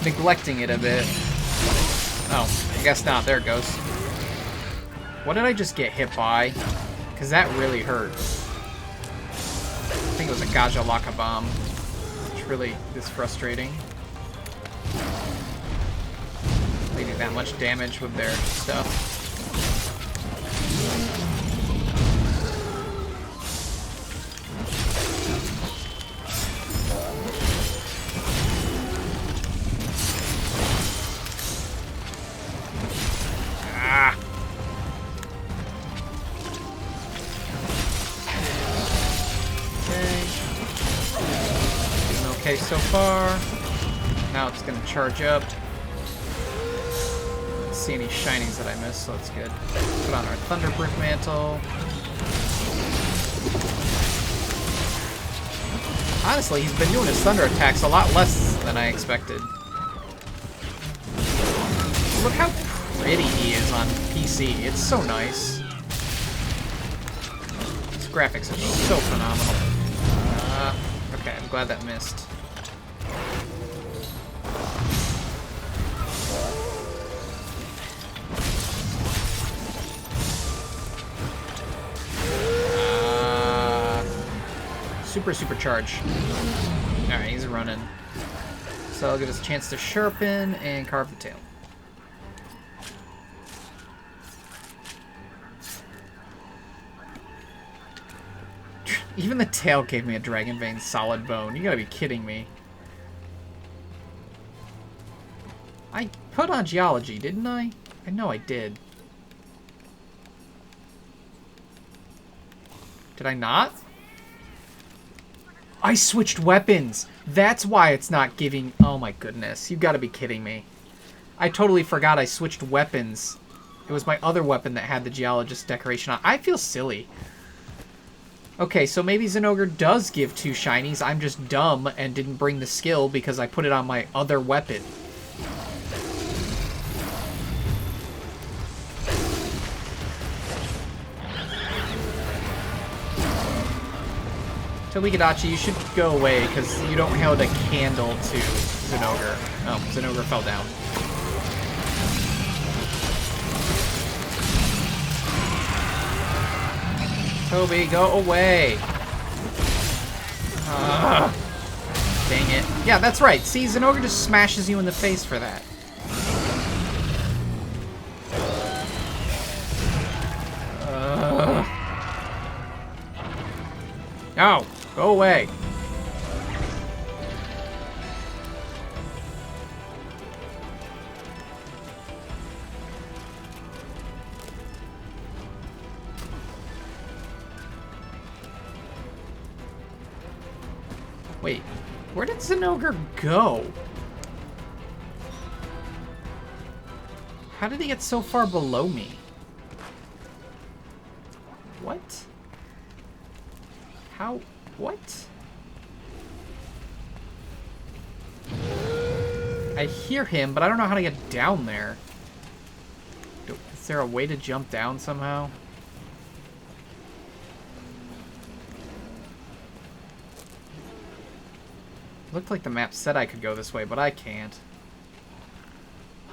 neglecting it a bit. Oh, I guess not. There it goes. What did I just get hit by? Because that really hurt. I think it was a Gaja Laka bomb, which really is frustrating. They do that much damage with their stuff. So far. Now it's gonna charge up. Don't see any shinies that I missed, so that's good. Put on our Thunder Brick Mantle. Honestly, he's been doing his thunder attacks a lot less than I expected. Look how pretty he is on PC. It's so nice. His graphics are so phenomenal. Okay, I'm glad that missed. Supercharge. Alright, he's running. So I'll give us a chance to sharpen and carve the tail. Even the tail gave me a Dragon Vein solid bone. You gotta be kidding me. I put on geology, didn't I? I know I did. Did I not? I switched weapons. That's why it's not giving... Oh my goodness. You've got to be kidding me. I totally forgot I switched weapons. It was my other weapon that had the geologist decoration on. I feel silly. Okay, so maybe Zinogre does give 2 shinies. I'm just dumb and didn't bring the skill because I put it on my other weapon. Tobi-Kadachi, you should go away because you don't have the candle to Zinogre. Oh, Zinogre fell down. Toby, go away. Dang it. Yeah, that's right. See, Zinogre just smashes you in the face for that. No, go away. Wait, where did Zinogre go? How did he get so far below me? What? How? What? I hear him, but I don't know how to get down there. Is there a way to jump down somehow? Looked like the map said I could go this way, but I can't.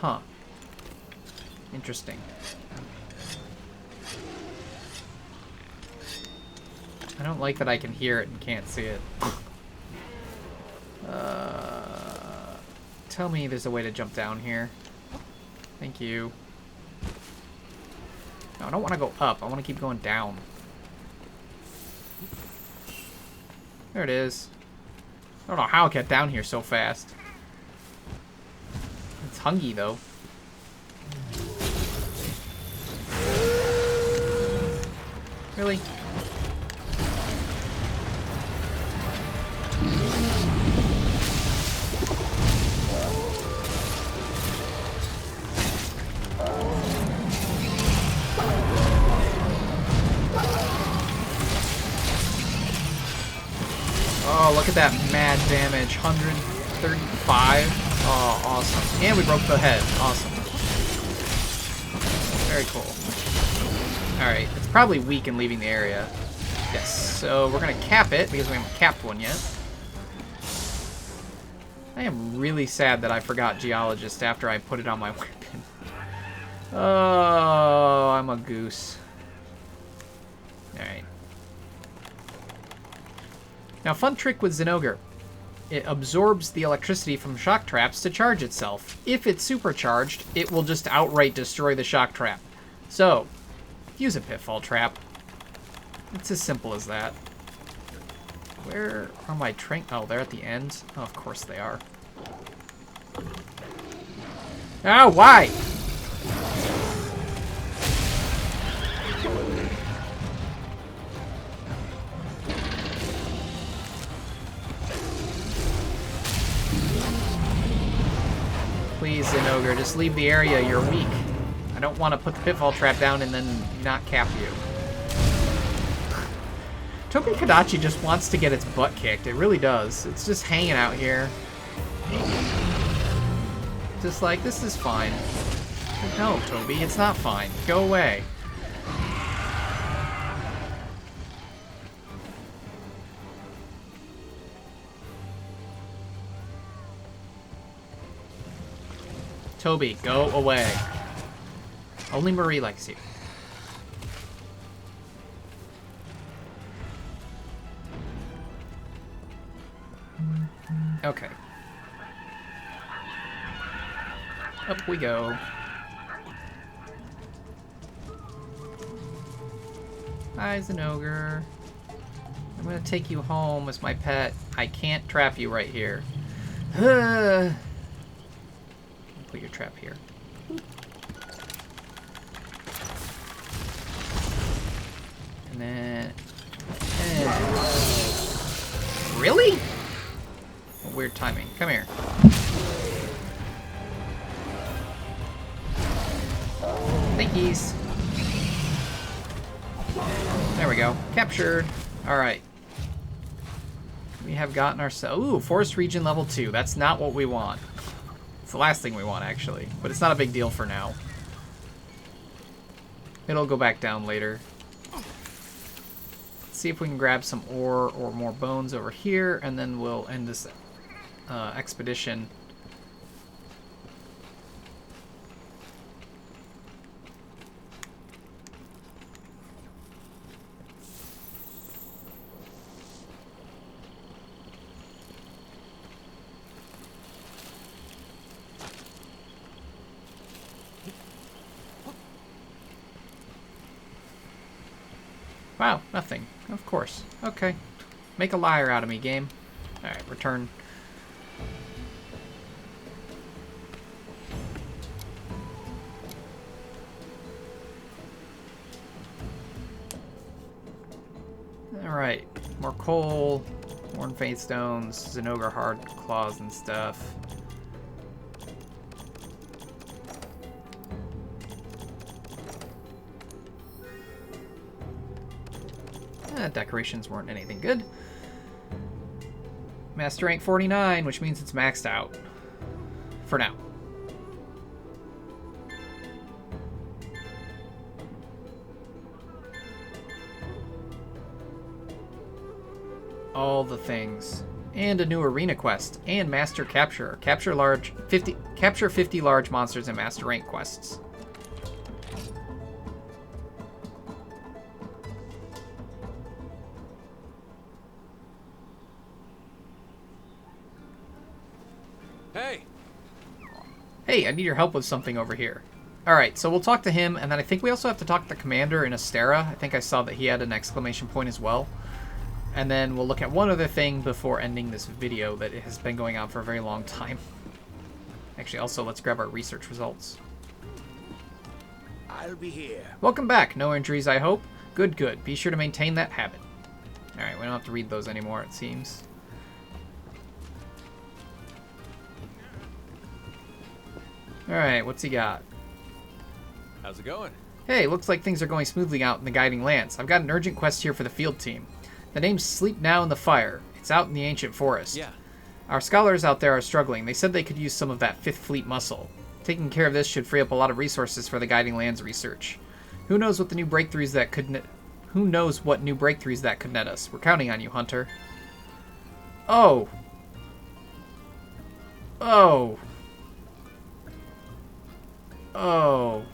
Huh. Interesting. I don't like that I can hear it and can't see it. Tell me there's a way to jump down here. Thank you. No, I don't want to go up. I want to keep going down. There it is. I don't know how I got down here so fast. It's hungry, though. Really? Oh, look at that mad damage. 135. Oh, awesome. And we broke the head. Awesome. Very cool. Alright, it's probably weak in leaving the area. Yes, so we're going to cap it because we haven't capped one yet. I am really sad that I forgot Geologist after I put it on my weapon. Oh, I'm a goose. Alright. Now, fun trick with Zinogre. It absorbs the electricity from shock traps to charge itself. If it's supercharged, it will just outright destroy the shock trap. So, use a pitfall trap. It's as simple as that. Where are my train? Oh, they're at the end. Oh, of course they are. Oh, why? just leave the area. You're weak. I don't want to put the pitfall trap down and then not cap you. Toby Kadachi just wants to get its butt kicked. It really does. It's just hanging out here. Just like, this is fine. No, Toby, it's not fine. Go away. Toby, go away. Only Marie likes you. Okay. Up we go. Hi, Zenogre. I'm gonna take you home as my pet. I can't trap you right here. Put your trap here. And then... Really? Weird timing. Come here. Thankies. There we go. Captured. Alright. We have gotten ourselves... Ooh, Forest Region level 2. That's not what we want. It's the last thing we want, actually. But it's not a big deal for now. It'll go back down later. Let's see if we can grab some ore or more bones over here, and then we'll end this expedition. Wow, nothing. Of course. Okay. Make a liar out of me, game. Alright, return. Alright. More coal, Worn Faith Stones, Zenogre Hard Claws and stuff. Decorations weren't anything good. Master rank 49, which means it's maxed out. For now. All the things. And a new arena quest. And master capture. Capture 50 large monsters in master rank quests. Hey, I need your help with something over here. Alright, so we'll talk to him, and then I think we also have to talk to the commander in Astera. I think I saw that he had an exclamation point as well. And then we'll look at one other thing before ending this video that has been going on for a very long time. Actually, also, let's grab our research results. I'll be here. Welcome back. No injuries, I hope. Good, good. Be sure to maintain that habit. Alright, we don't have to read those anymore, it seems. Alright, what's he got? How's it going? Hey, looks like things are going smoothly out in the Guiding Lands. I've got an urgent quest here for the field team. The name's Sleep Now in the Fire. It's out in the ancient forest. Yeah. Our scholars out there are struggling. They said they could use some of that 5th Fleet muscle. Taking care of this should free up a lot of resources for the Guiding Lands research. Who knows what new breakthroughs that could net us? We're counting on you, Hunter. Oh. Oh. Oh.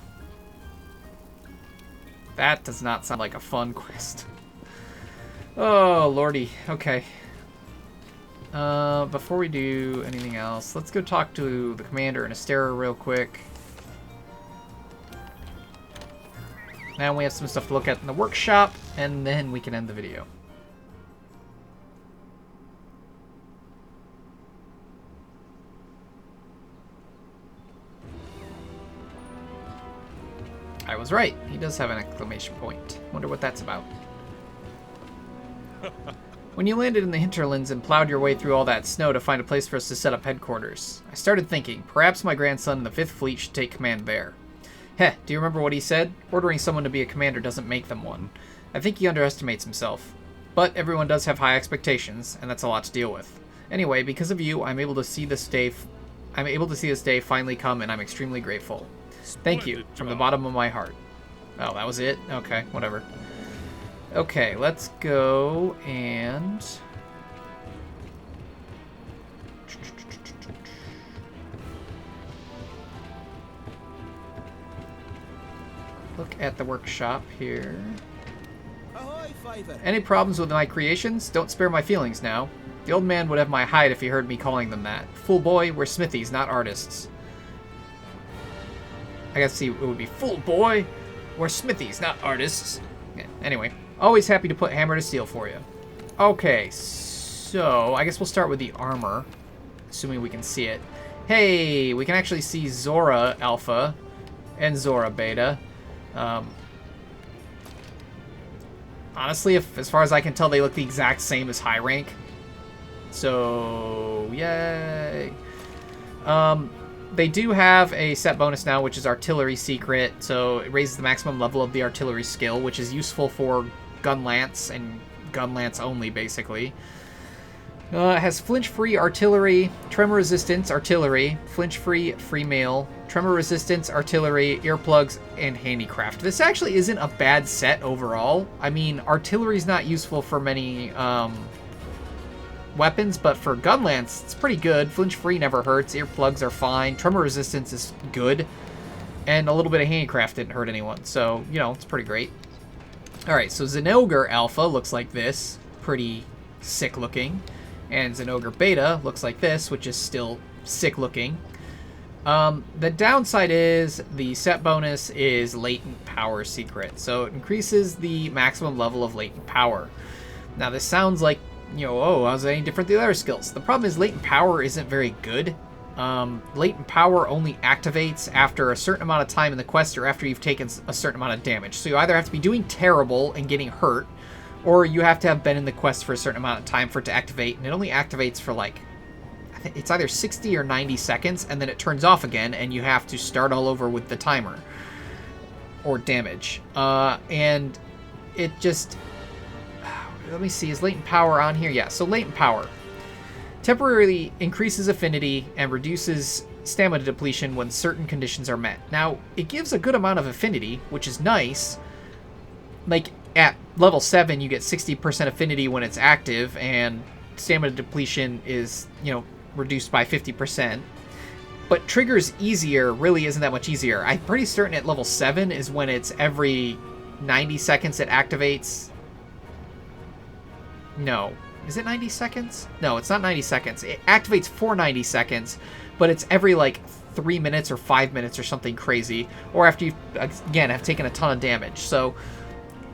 That does not sound like a fun quest. Oh, lordy. Okay. Before we do anything else, let's go talk to the commander in Astera real quick. Now we have some stuff to look at in the workshop, and then we can end the video. I was right. He does have an exclamation point. Wonder what that's about. when you landed in the hinterlands and plowed your way through all that snow to find a place for us to set up headquarters. I started thinking, perhaps my grandson in the 5th Fleet should take command there. Heh, do you remember what he said? Ordering someone to be a commander doesn't make them one. I think he underestimates himself. But everyone does have high expectations, and that's a lot to deal with. Anyway, because of you, I'm able to see this day finally come, and I'm extremely grateful. Thank you, from the bottom of my heart. Oh, that was it? Okay, whatever. Okay, let's go and... look at the workshop here. Any problems with my creations? Don't spare my feelings now. The old man would have my hide if he heard me calling them that. Fool boy, we're smithies, not artists. I guess it would be fool boy, we're smithies, not artists. Yeah, anyway, always happy to put hammer to steel for you. Okay, so I guess we'll start with the armor, assuming we can see it. Hey, we can actually see Zora Alpha and Zora Beta. Honestly, as far as I can tell, they look the exact same as high rank. So, yay. They do have a set bonus now, which is Artillery Secret. So it raises the maximum level of the artillery skill, which is useful for Gun Lance and Gun Lance only, basically. It has flinch-free artillery, tremor resistance artillery, flinch-free free mail, tremor resistance artillery, earplugs, and handicraft. This actually isn't a bad set overall. I mean, artillery's not useful for many weapons, but for gun lance, it's pretty good. Flinch-free never hurts. Earplugs are fine. Tremor resistance is good, and a little bit of handicraft didn't hurt anyone. So, you know, it's pretty great. All right, so Zinogre Alpha looks like this, pretty sick looking. And Zinogre Beta looks like this, which is still sick looking. The downside is the set bonus is Latent Power Secret. So it increases the maximum level of Latent Power. Now this sounds like, you know, oh, how's that any different than the other skills? The problem is Latent Power isn't very good. Latent Power only activates after a certain amount of time in the quest or after you've taken a certain amount of damage. So you either have to be doing terrible and getting hurt, or you have to have been in the quest for a certain amount of time for it to activate, and it only activates for like, I think it's either 60 or 90 seconds, and then it turns off again, and you have to start all over with the timer. Or damage. And it just... Let me see, is Latent Power on here? Yeah, so Latent Power. Temporarily increases affinity and reduces stamina depletion when certain conditions are met. Now, it gives a good amount of affinity, which is nice. Like, at level 7, you get 60% affinity when it's active, and stamina depletion is, you know, reduced by 50%. But triggers easier really isn't that much easier. I'm pretty certain at level 7 is when it's every 90 seconds it activates. No. Is it 90 seconds? No, it's not 90 seconds. It activates for 90 seconds, but it's every, like, 3 minutes or 5 minutes or something crazy. Or after you, again, have taken a ton of damage. So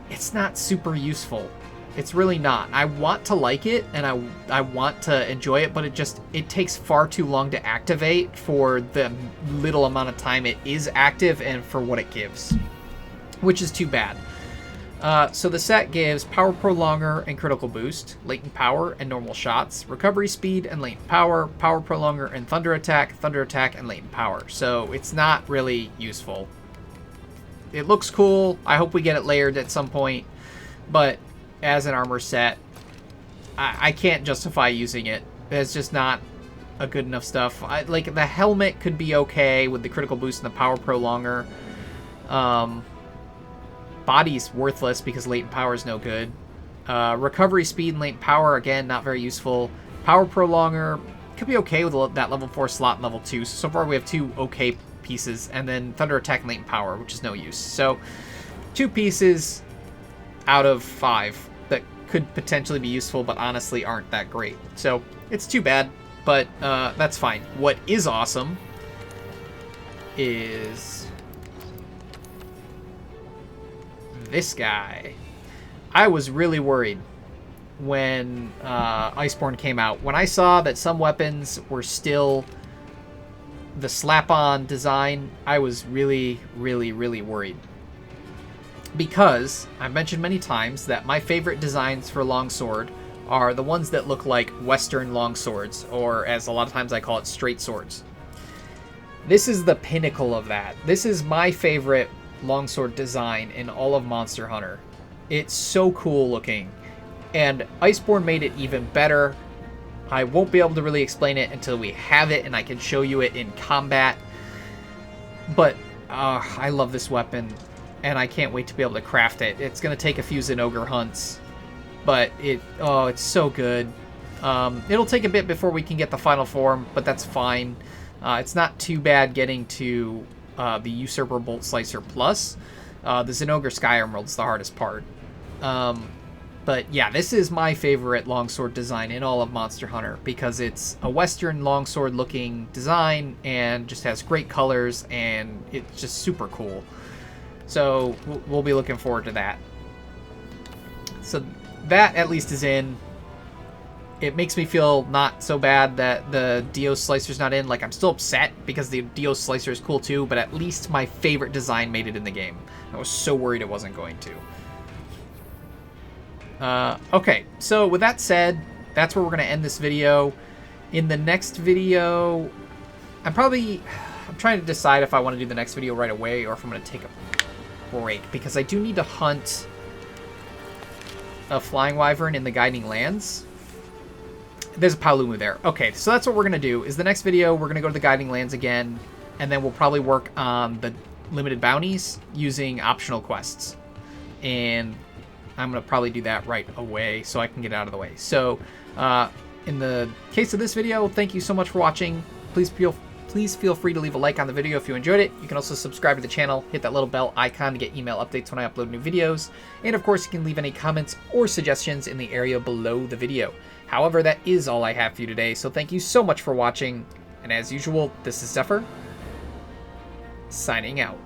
it's not super useful. It's really not. I want to like it, and I want to enjoy it, but it takes far too long to activate for the little amount of time it is active and for what it gives, which is too bad. So the set gives Power Prolonger and Critical Boost, Latent Power and Normal Shots, Recovery Speed and Latent Power, Power Prolonger and Thunder Attack, and Latent Power. So it's not really useful. It looks cool. I hope we get it layered at some point, but as an armor set, I can't justify using it. It's just not a good enough stuff. Like, the helmet could be okay with the Critical Boost and the Power Prolonger. Body's worthless because Latent Power is no good. Recovery Speed and Latent Power, again, not very useful. Power Prolonger could be okay with that level 4 slot and level 2. So far we have 2 okay pieces, and then Thunder Attack and Latent Power, which is no use. So 2 pieces out of 5 that could potentially be useful, but honestly aren't that great. So it's too bad, but that's fine. What is awesome is this guy. I was really worried when Iceborne came out. When I saw that some weapons were still the slap-on design, I was really, really, really worried. Because I've mentioned many times that my favorite designs for longsword are the ones that look like Western longswords, or as a lot of times I call it, straight swords. This is the pinnacle of that. This is my favorite longsword design in all of Monster Hunter. It's so cool looking, and Iceborne made it even better. I won't be able to really explain it until we have it and I can show you it in combat, but I love this weapon, and I can't wait to be able to craft it. It's going to take a few Zinogre hunts, but it's so good. It'll take a bit before we can get the final form, but that's fine. It's not too bad getting to the Usurper Bolt Slicer Plus. The Zinogre Sky Emerald's the hardest part. But yeah, this is my favorite longsword design in all of Monster Hunter, because it's a Western longsword looking design and just has great colors, and it's just super cool. So we'll be looking forward to that. So that at least is in. It makes me feel not so bad that the Dio Slicer's not in. Like, I'm still upset because the Dio Slicer is cool too, but at least my favorite design made it in the game. I was so worried it wasn't going to. Okay, so with that said, that's where we're going to end this video. In the next video, I'm trying to decide if I want to do the next video right away or if I'm going to take a break, because I do need to hunt a Flying Wyvern in the Guiding Lands. There's a Paolumu there. Okay, so that's what we're going to do. Is the next video, we're going to go to the Guiding Lands again, and then we'll probably work on the limited bounties using optional quests. And I'm going to probably do that right away so I can get out of the way. So, in the case of this video, thank you so much for watching. Please feel free to leave a like on the video if you enjoyed it. You can also subscribe to the channel, hit that little bell icon to get email updates when I upload new videos. And of course, you can leave any comments or suggestions in the area below the video. However, that is all I have for you today, so thank you so much for watching. And as usual, this is Xephyr, signing out.